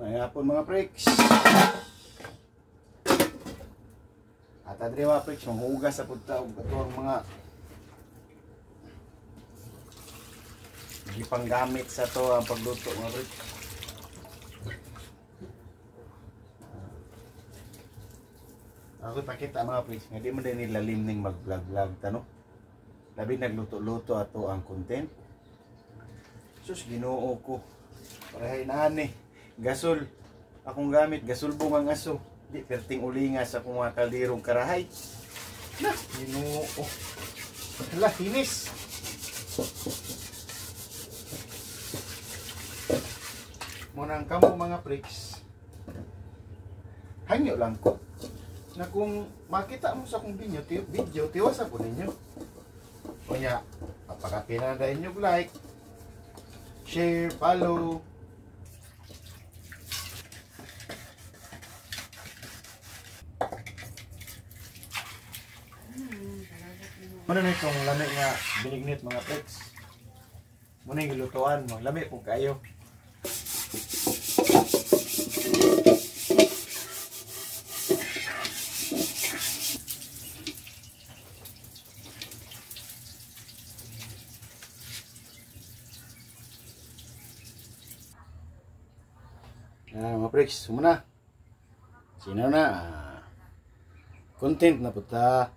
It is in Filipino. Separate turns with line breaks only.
May hapon mga freaks. At adre mga freaks, manghugas sa punta o ang mga gipanggamit sa to ang pagluto mga freaks. Ako ipakita mga freaks, hindi mo din nilalim ning mag-vlog-vlog tano. Labi nagluto-luto ato ang content. Sus, ginoo ko. Parahay na ani. Gasol. Akong gamit, gasol bong ang aso. Di, perting ulingas akong mga kaldirong karahay. Na, ginoo. Hala, hinis. Muna ang kamo mga freaks. Hangyo lang ko. Na kung makita mo sa akong video, tiwasan po ninyo. O niya, apakapinandahin nyo like, share, follow. Muna na itong lamig nga binignit mga freaks. Muna yung gilutuan, maglamig kung kayo. Mga freaks, muna. Sino na? Content na puta.